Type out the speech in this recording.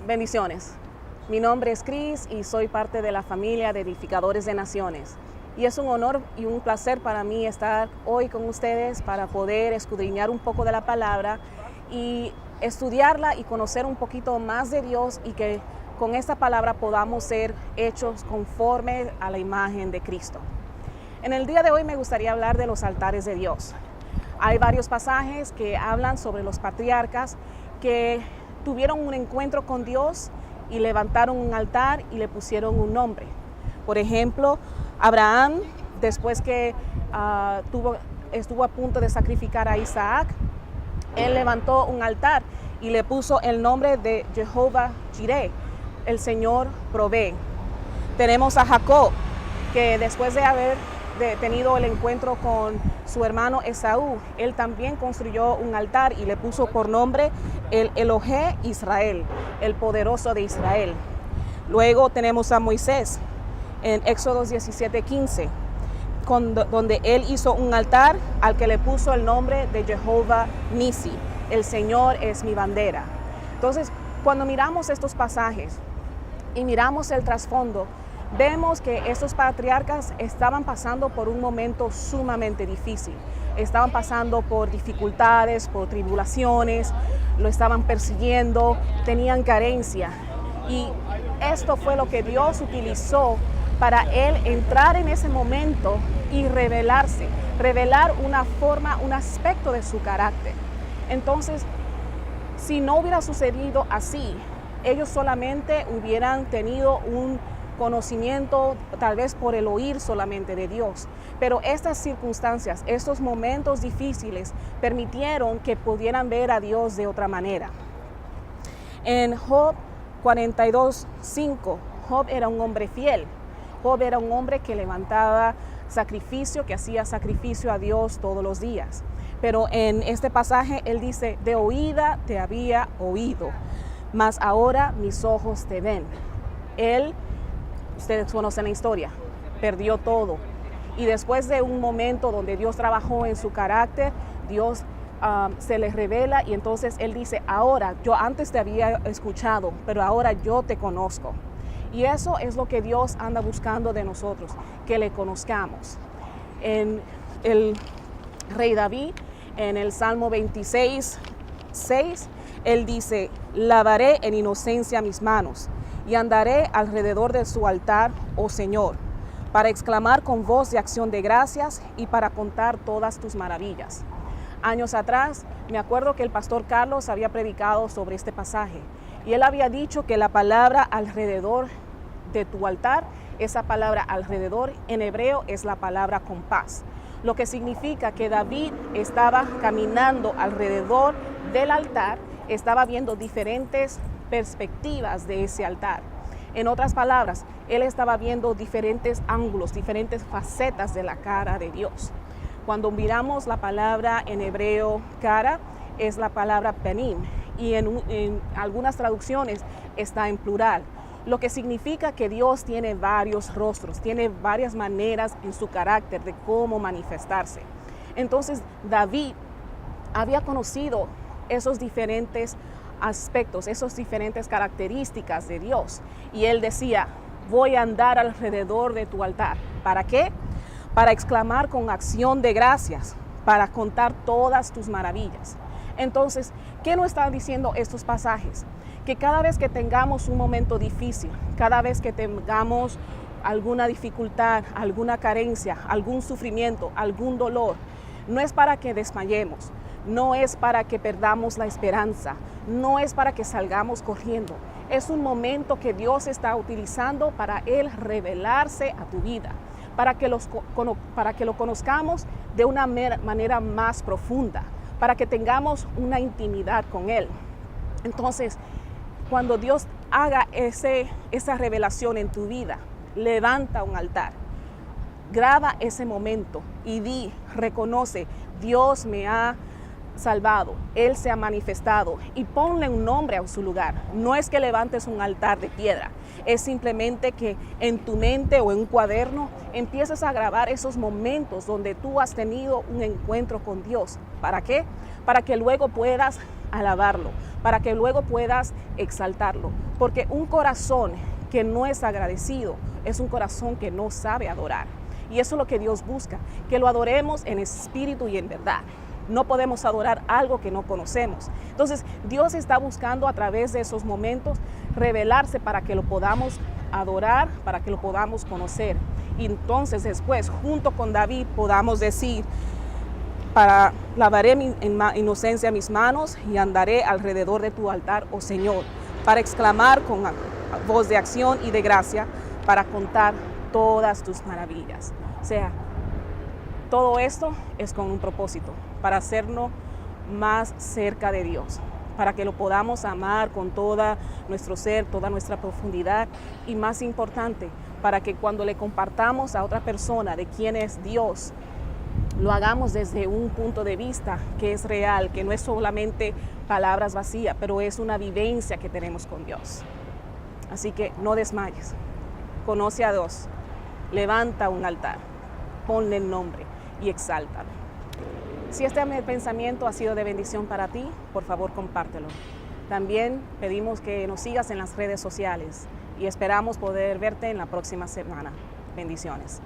Bendiciones. Mi nombre es Cris y soy parte de la familia de Edificadores de Naciones. Y es un honor y un placer para mí estar hoy con ustedes para poder escudriñar un poco de la palabra y estudiarla y conocer un poquito más de Dios, y que con esta palabra podamos ser hechos conforme a la imagen de Cristo. En el día de hoy me gustaría hablar de los altares de Dios. Hay varios pasajes que hablan sobre los patriarcas que tuvieron un encuentro con Dios y levantaron un altar y le pusieron un nombre. Por ejemplo, Abraham, después que estuvo a punto de sacrificar a Isaac, él levantó un altar y le puso el nombre de Jehová Jireh, el Señor provee. Tenemos a Jacob, que después de haber tenido el encuentro con su hermano Esaú, él también construyó un altar y le puso por nombre el Elohe Israel, el poderoso de Israel. Luego tenemos a Moisés en Éxodo 17:15, donde él hizo un altar al que le puso el nombre de Jehová Nisi, el Señor es mi bandera. Entonces, cuando miramos estos pasajes y miramos el trasfondo, vemos que estos patriarcas estaban pasando por un momento sumamente difícil. Estaban pasando por dificultades, por tribulaciones, lo estaban persiguiendo, tenían carencia. Y esto fue lo que Dios utilizó para él entrar en ese momento y revelarse, revelar una forma, un aspecto de su carácter. Entonces, si no hubiera sucedido así, ellos solamente hubieran tenido un conocimiento, tal vez por el oír solamente de Dios. Pero estas circunstancias, estos momentos difíciles, permitieron que pudieran ver a Dios de otra manera. En Job 42:5, Job era un hombre fiel. Job era un hombre que levantaba sacrificio, que hacía sacrificio a Dios todos los días. Pero en este pasaje él dice: de oída te había oído, mas ahora mis ojos te ven. Él, ustedes conocen la historia, perdió todo. Y después de un momento donde Dios trabajó en su carácter, Dios se le revela, y entonces él dice: ahora, yo antes te había escuchado, pero ahora yo te conozco. Y eso es lo que Dios anda buscando de nosotros, que le conozcamos. En el rey David, en el Salmo 26:6, él dice: lavaré en inocencia mis manos y andaré alrededor de su altar, oh Señor, para exclamar con voz de acción de gracias y para contar todas tus maravillas. Años atrás, me acuerdo que el pastor Carlos había predicado sobre este pasaje, y él había dicho que la palabra alrededor de tu altar, esa palabra alrededor en hebreo es la palabra compás, lo que significa que David estaba caminando alrededor del altar, estaba viendo diferentes perspectivas de ese altar. En otras palabras, él estaba viendo diferentes ángulos, diferentes facetas de la cara de Dios. Cuando miramos la palabra en hebreo cara, es la palabra penim, y en algunas traducciones está en plural, lo que significa que Dios tiene varios rostros, tiene varias maneras en su carácter de cómo manifestarse. Entonces David había conocido esos diferentes aspectos, esas diferentes características de Dios, y él decía: voy a andar alrededor de tu altar. ¿Para qué? Para exclamar con acción de gracias, para contar todas tus maravillas. Entonces, ¿qué nos están diciendo estos pasajes? Que cada vez que tengamos un momento difícil, cada vez que tengamos alguna dificultad, alguna carencia, algún sufrimiento, algún dolor, no es para que desmayemos, no es para que perdamos la esperanza, no es para que salgamos corriendo. Es un momento que Dios está utilizando para Él revelarse a tu vida, para que lo conozcamos de una manera más profunda, para que tengamos una intimidad con Él. Entonces, cuando Dios haga esa revelación en tu vida, levanta un altar, graba ese momento y reconoce: Dios me ha salvado, Él se ha manifestado, y ponle un nombre a su lugar. No es que levantes un altar de piedra, es simplemente que en tu mente o en un cuaderno empieces a grabar esos momentos donde tú has tenido un encuentro con Dios, ¿Para qué? Para que luego puedas alabarlo, para que luego puedas exaltarlo. Porque un corazón que no es agradecido es un corazón que no sabe adorar. Y eso es lo que Dios busca, que lo adoremos en espíritu y en verdad. No podemos adorar algo que no conocemos. Entonces, Dios está buscando a través de esos momentos revelarse para que lo podamos adorar, para que lo podamos conocer. Y entonces después, junto con David, podamos decir, lavaré en inocencia mis manos y andaré alrededor de tu altar, oh Señor, para exclamar con voz de acción y de gracia, para contar todas tus maravillas. O sea, todo esto es con un propósito, para hacernos más cerca de Dios, para que lo podamos amar con todo nuestro ser, toda nuestra profundidad, y más importante, para que cuando le compartamos a otra persona de quién es Dios, lo hagamos desde un punto de vista que es real, que no es solamente palabras vacías, pero es una vivencia que tenemos con Dios. Así que no desmayes, conoce a Dios, levanta un altar, ponle el nombre y exáltalo. Si este pensamiento ha sido de bendición para ti, por favor compártelo. También pedimos que nos sigas en las redes sociales y esperamos poder verte en la próxima semana. Bendiciones.